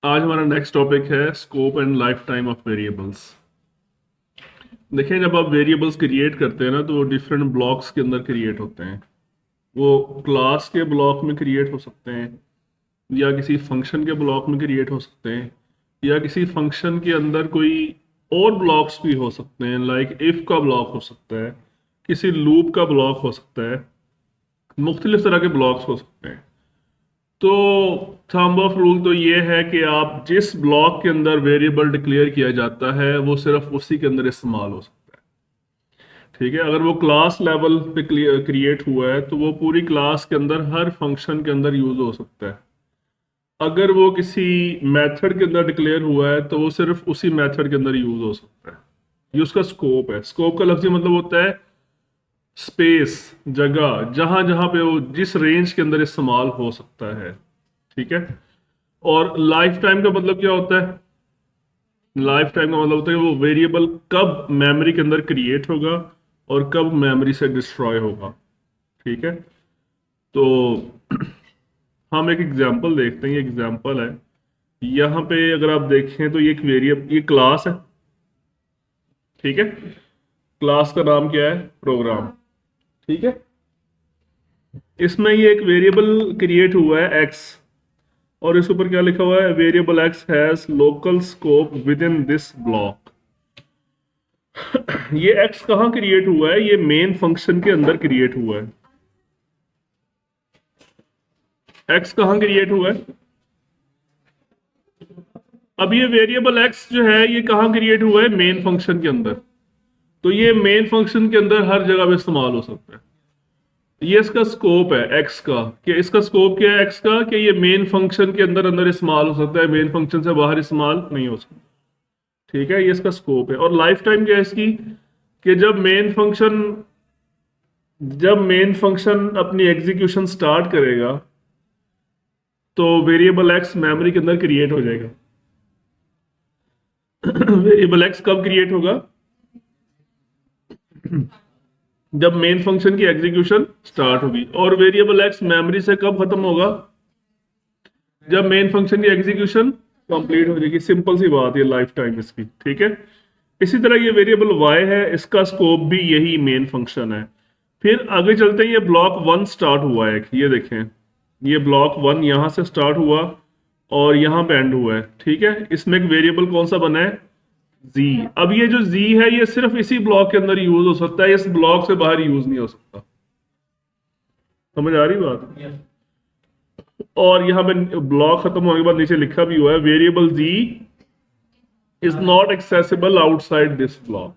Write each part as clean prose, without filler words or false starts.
आज हमारा next topic है scope and life time of variables. देखिए, जब आप वेरिएबल्स क्रिएट करते हैं ना तो वो डिफरेंट ब्लॉक्स के अंदर क्रिएट होते हैं। वो क्लास के ब्लॉक में क्रिएट हो सकते हैं, या किसी फंक्शन के ब्लॉक में क्रिएट हो सकते हैं, या किसी फंक्शन के अंदर कोई और ब्लॉक्स भी हो सकते हैं, लाइक इफ का ब्लॉक हो सकता है, किसी लूप का ब्लॉक हो सकता है, मुख्तलिफ तरह के ब्लॉक्स हो सकते हैं। तो थंब ऑफ रूल तो ये है कि आप जिस ब्लॉक के अंदर वेरिएबल डिक्लेयर किया जाता है वो सिर्फ उसी के अंदर इस्तेमाल हो सकता है। ठीक है, अगर वो क्लास लेवल पे क्रिएट हुआ है तो वो पूरी क्लास के अंदर हर फंक्शन के अंदर यूज हो सकता है। अगर वो किसी मेथड के अंदर डिक्लेयर हुआ है तो वो सिर्फ उसी मेथड के अंदर यूज हो सकता है। ये उसका स्कोप है। स्कोप का लफ्ज़ी मतलब होता है स्पेस, जगह, जहां जहां पे वो जिस रेंज के अंदर इस्तेमाल हो सकता है। ठीक है। और लाइफ टाइम का मतलब क्या होता है? लाइफ टाइम का मतलब होता है कि वो वेरिएबल कब मेमोरी के अंदर क्रिएट होगा और कब मेमोरी से डिस्ट्रॉय होगा। ठीक है। तो हम एक एग्जांपल देखते हैं। ये एग्जांपल है, यहाँ पे अगर आप देखें तो ये एक वेरिएबल, ये क्लास है। ठीक है। क्लास का नाम क्या है? प्रोग्राम। ठीक है। इसमें ये एक वेरिएबल क्रिएट हुआ है एक्स, और इसके ऊपर क्या लिखा हुआ है? Variable x has local scope with in this block. ये एक्स कहाँ क्रिएट हुआ है? ये मेन फंक्शन के अंदर क्रिएट हुआ है। एक्स कहाँ क्रिएट हुआ है? अब ये वेरिएबल एक्स जो है ये कहाँ क्रिएट हुआ है? मेन फंक्शन के अंदर। तो ये मेन फंक्शन के अंदर हर जगह पे इस्तेमाल हो सकता है। ये इसका स्कोप है एक्स का। कि इसका स्कोप क्या है एक्स का? कि ये मेन फंक्शन के अंदर अंदर इस्तेमाल हो सकता है, मेन फंक्शन से बाहर इस्तेमाल नहीं हो सकता। ठीक है, ये इसका स्कोप है। और लाइफ टाइम क्या है इसकी? कि जब मेन फंक्शन अपनी एग्जीक्यूशन स्टार्ट करेगा तो वेरिएबल एक्स मेमोरी के अंदर क्रिएट हो जाएगा। वेरिएबल एक्स कब क्रिएट होगा? जब मेन फंक्शन की एग्जीक्यूशन स्टार्ट होगी। और वेरिएबल एक्स मेमोरी से कब खत्म होगा? जब मेन फंक्शन की एग्जीक्यूशन कंप्लीट हो जाएगी। सिंपल सी बात है लाइफ टाइम इसकी। ठीक है। इसी तरह ये वेरिएबल वाई है, इसका स्कोप भी यही मेन फंक्शन है। फिर आगे चलते हैं। ये ब्लॉक वन स्टार्ट हुआ है, ये देखें, ये ब्लॉक वन यहां से स्टार्ट हुआ और यहां पे एंड हुआ है। ठीक है। इसमें एक वेरिएबल कौन सा बना है? जी। अब ये जो जी है ये सिर्फ इसी ब्लॉक के अंदर यूज हो सकता है, इस ब्लॉक से बाहर यूज नहीं हो सकता। समझ आ रही बात? और यहाँ पे ब्लॉक खत्म होने के बाद नीचे लिखा भी हुआ है variable g is not accessible outside this block.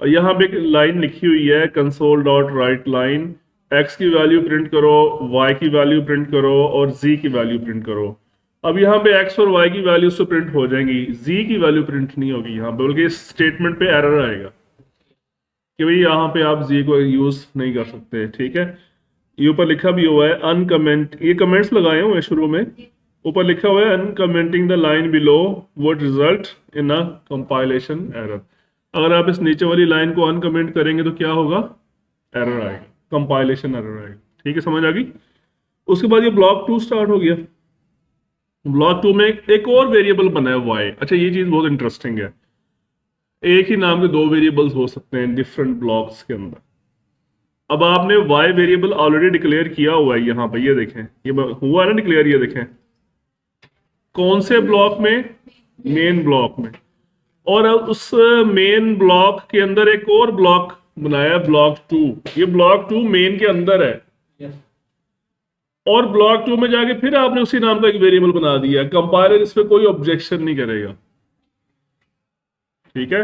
और यहाँ पे एक लाइन लिखी हुई है, console dot write line, x की वैल्यू प्रिंट करो, वाई की वैल्यू प्रिंट करो और जी की वैल्यू प्रिंट करो। अब यहाँ पे एक्स और वाई की वैल्यू तो प्रिंट हो जाएंगी, जी की वैल्यू प्रिंट नहीं होगी यहाँ पे, बल्कि इस स्टेटमेंट पे एरर आएगा कि भाई यहाँ पे आप जी को यूज नहीं कर सकते। ठीक है। ये ऊपर लिखा भी हुआ है अनकमेंट, ये कमेंट्स लगाए हुए हैं शुरू में। ऊपर लिखा हुआ है uncommenting the line below would result in a compilation error. अगर आप इस नीचे वाली लाइन को अनकमेंट करेंगे तो क्या होगा? एरर आएगा, कंपाइलेशन एरर आएगा। ठीक है, समझ आ गई? उसके बाद ये ब्लॉक टू स्टार्ट हो गया। ब्लॉक टू में एक और वेरिएबल बना है वाई। अच्छा, ये चीज बहुत इंटरेस्टिंग है। एक ही नाम के दो वेरिएबल्स हो सकते हैं डिफरेंट ब्लॉक्स के अंदर। अब आपने वाई वेरिएबल ऑलरेडी डिक्लेयर किया हुआ है यहाँ पर, ये देखें, ये हुआ है ना डिक्लेयर, ये देखें कौन से ब्लॉक में? मेन ब्लॉक में। और अब उस मेन ब्लॉक के अंदर एक और ब्लॉक बनाया, ब्लॉक टू। ये ब्लॉक टू मेन के अंदर है। और ब्लॉक टू में जाके फिर आपने उसी नाम का एक वेरिएबल बना दिया। कंपाइलर इस पे कोई ऑब्जेक्शन नहीं करेगा। ठीक है।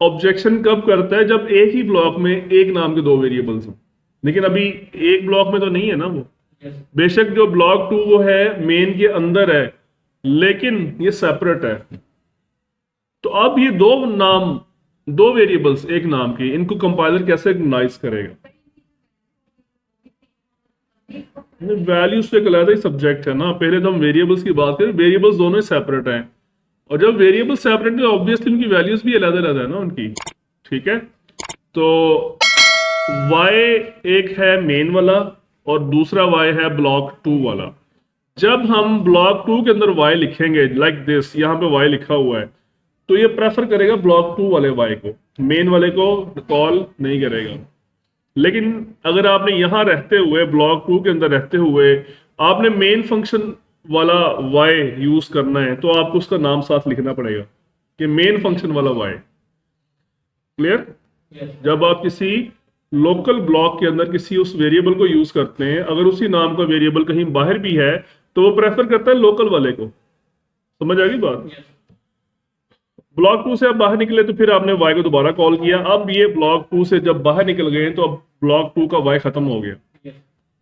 ऑब्जेक्शन कब करता है? जब एक ही ब्लॉक में एक नाम के दो वेरिएबल्स हो। लेकिन अभी एक ब्लॉक में तो नहीं है ना वो। बेशक जो ब्लॉक टू वो है मेन के अंदर है, लेकिन ये सेपरेट है। तो अब ये दो नाम, दो वेरिएबल्स एक नाम के, इनको कंपाइलर कैसे रिकॉग्नाइज करेगा? वैल्यूज तो एक अलग ही सब्जेक्ट है ना। पहले तो हम वेरिएबल्स की बात करें, वेरिएबल्स दोनों ही सेपरेट हैं। और जब वेरिएबल सेपरेट है ऑब्वियसली उनकी वैल्यूज भी अलग अलग है ना उनकी। ठीक है। तो y एक है मेन वाला और दूसरा y है ब्लॉक टू वाला। जब हम ब्लॉक 2 के अंदर y लिखेंगे लाइक दिस, यहाँ पे y लिखा हुआ है, तो ये प्रेफर करेगा ब्लॉक 2 वाले y को, मेन वाले को कॉल नहीं करेगा। लेकिन अगर आपने यहां रहते हुए ब्लॉक 2 के अंदर रहते हुए आपने मेन फंक्शन वाला y यूज करना है, तो आपको उसका नाम साथ लिखना पड़ेगा कि मेन फंक्शन वाला y। क्लियर? जब आप किसी लोकल ब्लॉक के अंदर किसी उस वेरिएबल को यूज करते हैं, अगर उसी नाम का वेरिएबल कहीं बाहर भी है तो वो प्रेफर करता है लोकल वाले को। समझ आ गई बात? ब्लॉक 2 से आप बाहर निकले तो फिर आपने y को दोबारा कॉल किया। अब ये ब्लॉक 2 से जब बाहर निकल गए तो अब ब्लॉक 2 का y खत्म हो गया,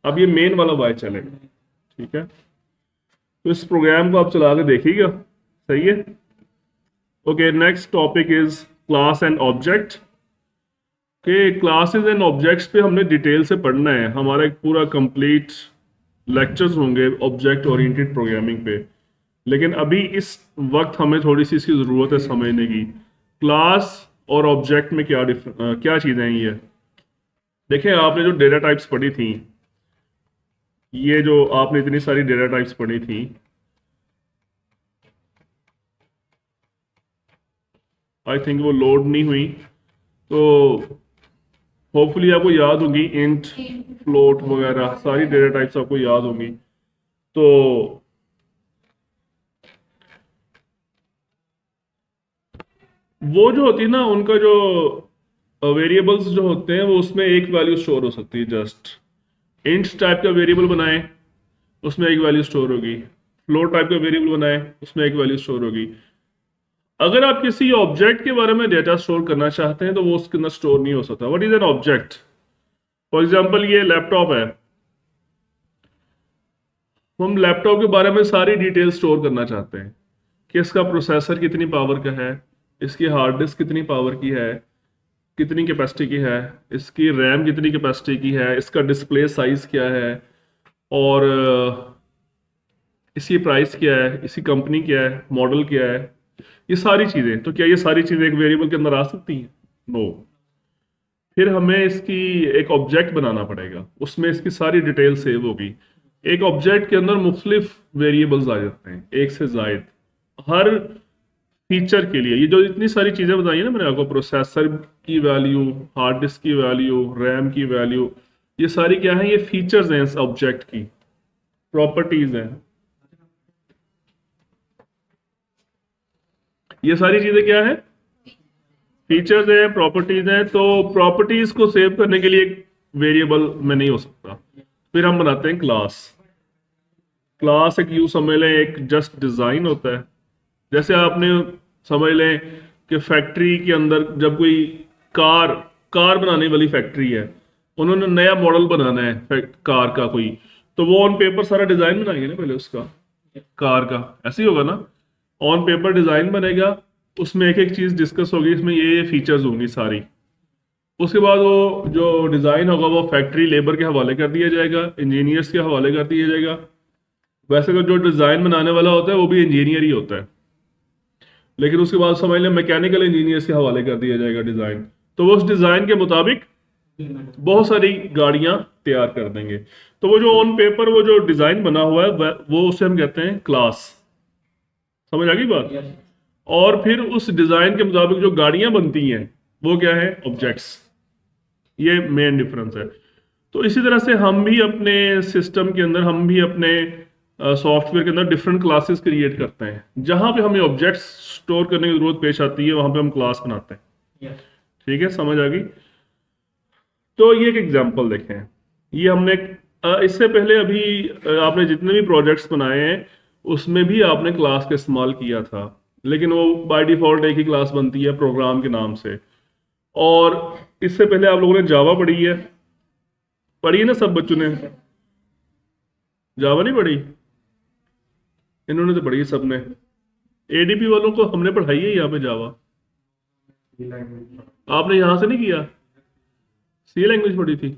अब ये मेन वाला y चलेगा। ठीक है, तो इस प्रोग्राम को आप चला के देखिएगा। सही है? Okay, next topic is class and object के। क्लासेस एंड ऑब्जेक्ट्स पे हमने डिटेल से पढ़ना है, हमारा एक पूरा कंप्लीट लेक्चर्स होंगे ऑब्जेक्ट ओरिएंटेड प्रोग्रामिंग पे। लेकिन अभी इस वक्त हमें थोड़ी सी इसकी ज़रूरत है समझने की, क्लास और ऑब्जेक्ट में क्या चीज़ें हैं ये। देखें, आपने जो डेटा टाइप्स पढ़ी थी, ये जो आपने इतनी सारी डेटा टाइप्स पढ़ी थी, आई थिंक वो लोड नहीं हुई, तो होपफुली आपको याद होगी। इंट, फ्लोट वगैरह सारी डेटा टाइप्स आपको याद होंगी। तो वो जो होती है ना, उनका जो वेरिएबल्स जो होते हैं वो उसमें एक वैल्यू स्टोर हो सकती है। जस्ट इंट टाइप का वेरिएबल बनाए, उसमें एक वैल्यू स्टोर होगी। फ्लोट टाइप का वेरिएबल बनाए, उसमें एक वैल्यू स्टोर होगी। अगर आप किसी ऑब्जेक्ट के बारे में डेटा स्टोर करना चाहते हैं तो वो उसके अंदर स्टोर नहीं हो सकता। What is an object? For example ये लैपटॉप है, हम लैपटॉप के बारे में सारी डिटेल स्टोर करना चाहते हैं कि इसका प्रोसेसर कितनी पावर का है, इसकी हार्ड डिस्क कितनी पावर की है, कितनी कैपेसिटी की है, इसकी रैम कितनी कैपेसिटी की है, इसका डिस्प्ले साइज क्या है, और इसकी प्राइस क्या है, इसकी कंपनी क्या है, मॉडल क्या है, ये सारी चीज़ें। तो क्या ये सारी चीज़ें एक वेरिएबल के अंदर आ सकती हैं? नो। फिर हमें इसकी एक ऑब्जेक्ट बनाना पड़ेगा, उसमें इसकी सारी डिटेल सेव होगी। एक ऑब्जेक्ट के अंदर मुख्तलिफ वेरिएबल्स आ जाते हैं, एक से जायद, हर फीचर के लिए। ये जो इतनी सारी चीज़ें बताई है ना मैंने आपको, प्रोसेसर की वैल्यू, हार्ड डिस्क की वैल्यू, रैम की वैल्यू, ये सारी क्या है? ये फीचर्स हैं इस ऑब्जेक्ट की, प्रॉपर्टीज हैं। ये सारी चीज़ें क्या है? फीचर्स हैं, प्रॉपर्टीज हैं। तो प्रॉपर्टीज को सेव करने के लिए एक वेरिएबल में नहीं हो सकता, फिर हम बनाते हैं क्लास। क्लास एक यूं समझ लें, एक जस्ट डिज़ाइन होता है। जैसे आपने समझ लें कि फैक्ट्री के अंदर जब कोई कार कार बनाने वाली फैक्ट्री है, उन्होंने नया मॉडल बनाना है कार का कोई, तो वो ऑन पेपर सारा डिज़ाइन बनाएंगे ना पहले उसका, कार का। ऐसे ही होगा ना, ऑन पेपर डिज़ाइन बनेगा, उसमें एक एक चीज़ डिस्कस होगी, इसमें ये फीचर्स होंगी सारी। उसके बाद वो जो डिज़ाइन होगा वो फैक्ट्री लेबर के हवाले कर दिया जाएगा, इंजीनियर्स के हवाले कर दिया जाएगा। वैसे तो जो डिज़ाइन बनाने वाला होता है वो भी इंजीनियर ही होता है, लेकिन उसके बाद समझ लें मैकेनिकल इंजीनियर्स के हवाले कर दिया जाएगा डिज़ाइन। तो वो उस डिज़ाइन के मुताबिक बहुत सारी गाड़ियां तैयार कर देंगे। तो वो जो ऑन पेपर वो जो डिज़ाइन बना हुआ है वो उसे हम कहते हैं क्लास। समझ आ गई बात? और फिर उस डिज़ाइन के मुताबिक जो गाड़ियां बनती हैं वो क्या है? ऑब्जेक्ट्स। ये मेन डिफरेंस है। तो इसी तरह से हम भी अपने सिस्टम के अंदर, हम भी अपने सॉफ्टवेयर के अंदर डिफरेंट क्लासेस क्रिएट करते हैं। जहां पे हमें ऑब्जेक्ट्स स्टोर करने की जरूरत पेश आती है वहां पे हम क्लास बनाते हैं। ठीक है, समझ आ गई? तो ये एक एग्जांपल देखें, ये हमने इससे पहले अभी आपने जितने भी प्रोजेक्ट्स बनाए हैं उसमें भी आपने क्लास का इस्तेमाल किया था, लेकिन वो बाय डिफॉल्ट एक ही क्लास बनती है प्रोग्राम के नाम से। और इससे पहले आप लोगों ने जावा पढ़ी है ना? सब बच्चों ने जावा नहीं पढ़ी? इन्होंने तो पढ़ी है सबने। एडीपी वालों को हमने पढ़ाई है यहाँ पे जावा। आपने यहाँ से नहीं किया? सी लैंग्वेज पढ़ी थी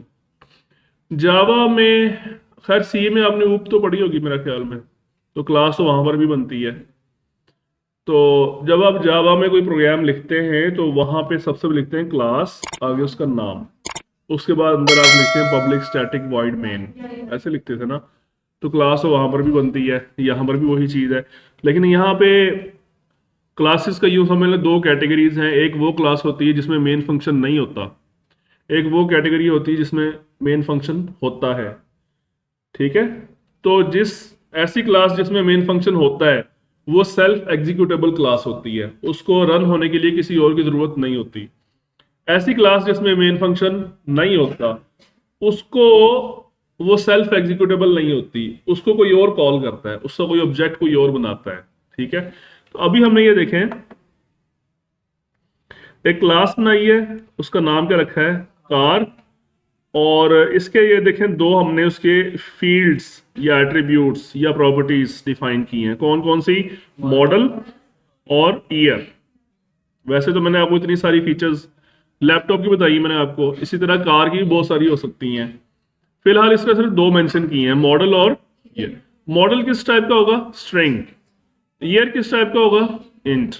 जावा में। खैर सी में आपने ऊप तो पढ़ी होगी मेरा ख्याल में, तो क्लास तो वहां पर भी बनती है। तो जब आप जावा में कोई प्रोग्राम लिखते हैं तो वहां पे सबसे पहले लिखते हैं क्लास, आगे उसका नाम, उसके बाद अंदर आप लिखते हैं पब्लिक स्टैटिक वॉइड मेन, ऐसे लिखते थे ना। तो क्लास वहां पर भी बनती है, यहाँ पर भी वही चीज़ है। लेकिन यहाँ पे क्लासेस का यूँ समझ लो दो कैटेगरीज हैं। एक वो क्लास होती है जिसमें मेन फंक्शन नहीं होता, एक वो कैटेगरी होती है जिसमें मेन फंक्शन होता है। ठीक है, तो जिस ऐसी क्लास जिसमें मेन फंक्शन होता है वो सेल्फ एग्जीक्यूटेबल क्लास होती है, उसको रन होने के लिए किसी और की जरूरत नहीं होती। ऐसी क्लास जिसमें मेन फंक्शन नहीं होता उसको, वो सेल्फ एग्जीक्यूटेबल नहीं होती, उसको कोई और कॉल करता है, उसका कोई ऑब्जेक्ट कोई और बनाता है। ठीक है, तो अभी हमने ये देखें एक क्लास बनाई है, उसका नाम क्या रखा है, कार। और इसके ये देखें दो हमने उसके फील्ड्स या एट्रीब्यूट्स या प्रॉपर्टीज डिफाइन की हैं। कौन कौन सी, मॉडल और ईयर। वैसे तो मैंने आपको इतनी सारी फीचर्स लैपटॉप की बताई मैंने आपको, इसी तरह कार की भी बहुत सारी हो सकती हैं। फिलहाल इसका सिर्फ दो मेंशन किए हैं, मॉडल और ईयर। मॉडल किस टाइप का होगा, स्ट्रिंग। ईयर किस टाइप का होगा, इंट।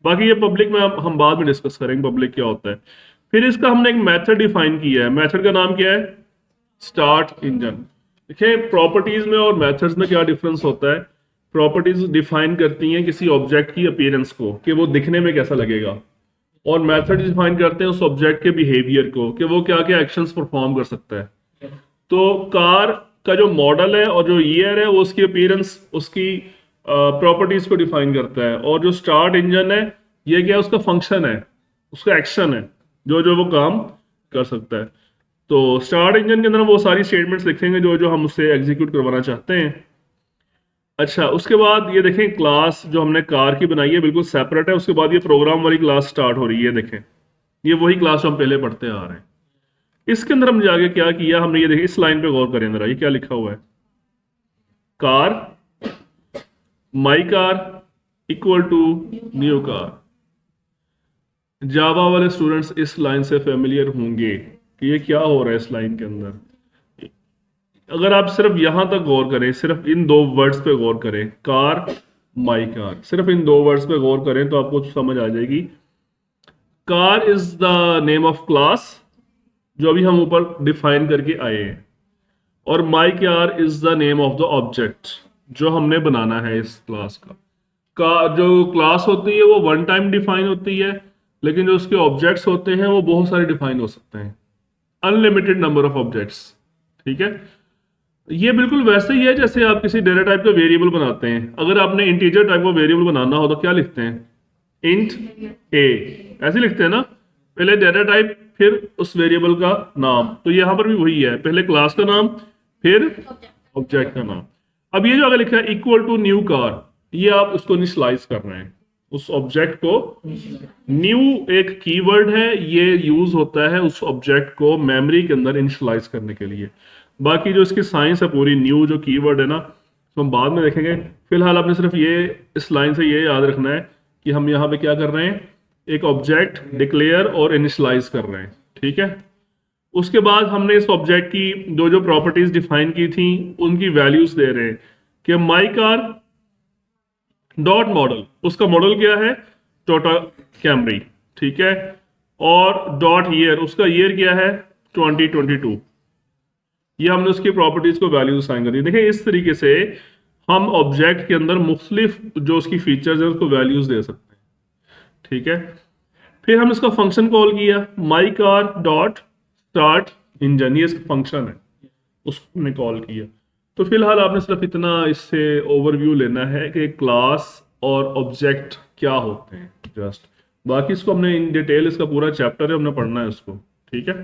बाकी ये पब्लिक में हम बाद में डिस्कस करेंगे पब्लिक क्या होता है। फिर इसका हमने एक मेथड डिफाइन किया है, मेथड का नाम क्या है, स्टार्ट इंजन। देखिए प्रॉपर्टीज में और मेथड्स में क्या डिफरेंस होता है। प्रॉपर्टीज डिफाइन करती हैं किसी ऑब्जेक्ट की अपीयरेंस को, कि वो दिखने में कैसा लगेगा, और मेथड डिफाइन करते हैं उस ऑब्जेक्ट के बिहेवियर को, कि वो क्या क्या एक्शंस परफॉर्म कर सकता है। तो कार का जो मॉडल है और जो ईयर है वो उसकी अपीयरेंस, उसकी प्रॉपर्टीज को डिफाइन करता है। और जो स्टार्ट इंजन है ये क्या है, उसका फंक्शन है, उसका एक्शन है, जो जो वो काम कर सकता है। तो स्टार्ट इंजन के अंदर हम वो सारी स्टेटमेंट्स लिखेंगे जो जो हम उससे एग्जीक्यूट करवाना चाहते हैं। अच्छा, उसके बाद ये देखें क्लास जो हमने कार की बनाई है बिल्कुल सेपरेट है। उसके बाद ये प्रोग्राम वाली क्लास स्टार्ट हो रही है। देखें ये वही क्लास जो हम पहले पढ़ते आ रहे हैं। इसके अंदर हमने आगे क्या किया, हमने ये देखिए इस लाइन पे गौर करें जरा, ये क्या लिखा हुआ है, car my car equal to new car. Java वाले स्टूडेंट्स इस लाइन से फेमिलियर होंगे कि ये क्या हो रहा है इस लाइन के अंदर। अगर आप सिर्फ यहां तक गौर करें, सिर्फ इन दो वर्ड्स पे गौर करें, कार माई कार, सिर्फ इन दो वर्ड्स पे गौर करें तो आपको समझ आ जाएगी। Car is the name of class जो अभी हम ऊपर डिफाइन करके आए हैं, और my car is the name of the object जो हमने बनाना है इस क्लास का जो क्लास होती है वो वन टाइम डिफाइन होती है, लेकिन जो उसके ऑब्जेक्ट्स होते हैं वो बहुत सारे डिफाइन हो सकते हैं, अनलिमिटेड नंबर ऑफ ऑब्जेक्ट्स। ठीक है, ये बिल्कुल वैसे ही है जैसे आप किसी डेटा टाइप का वेरिएबल बनाते हैं। अगर आपने इंटीजर टाइप का वेरिएबल बनाना हो तो क्या लिखते हैं, इंट ए, ऐसे लिखते हैं ना, पहले डेटा टाइप फिर उस वेरिएबल का नाम। तो यहाँ पर भी वही है, पहले क्लास का नाम फिर ऑब्जेक्ट का नाम। अब ये जो आगे लिखा है इक्वल टू न्यू कार, ये आप उसको इनिशियलाइज कर रहे हैं, उस ऑब्जेक्ट को। न्यू एक कीवर्ड है, ये यूज होता है उस ऑब्जेक्ट को मेमोरी के अंदर इनिशियलाइज करने के लिए। बाकी जो इसकी साइंस है पूरी, न्यू जो कीवर्ड है ना, तो हम बाद में देखेंगे। फिलहाल आपने सिर्फ ये इस लाइन से ये याद रखना है कि हम यहाँ पे क्या कर रहे हैं, एक ऑब्जेक्ट डिक्लेयर और इनिशियलाइज कर रहे हैं। ठीक है, उसके बाद हमने इस ऑब्जेक्ट की जो जो प्रॉपर्टीज डिफाइन की थी उनकी वैल्यूज दे रहे हैं कि माई कार डॉट मॉडल, उसका मॉडल क्या है, टोयोटा कैमरी। ठीक है, और डॉट ईयर, उसका ईयर क्या है, 2022। ये हमने उसकी प्रॉपर्टीज को वैल्यूज असाइन कर दी। देखिए इस तरीके से हम ऑब्जेक्ट के अंदर मुख्तलिफ जो उसकी फीचर्स है उसको वैल्यूज दे सकते हैं। ठीक है, फिर हम इसका फंक्शन कॉल किया, my car dot start engine, ये इसका फंक्शन है, उसको हमने कॉल किया। तो फिलहाल आपने सिर्फ इतना इससे ओवरव्यू लेना है कि क्लास और ऑब्जेक्ट क्या होते हैं जस्ट। बाकी इसको हमने इन डिटेल, इसका पूरा चैप्टर है, हमने पढ़ना है इसको। ठीक है,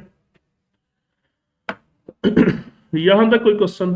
यहां तक कोई क्वेश्चन?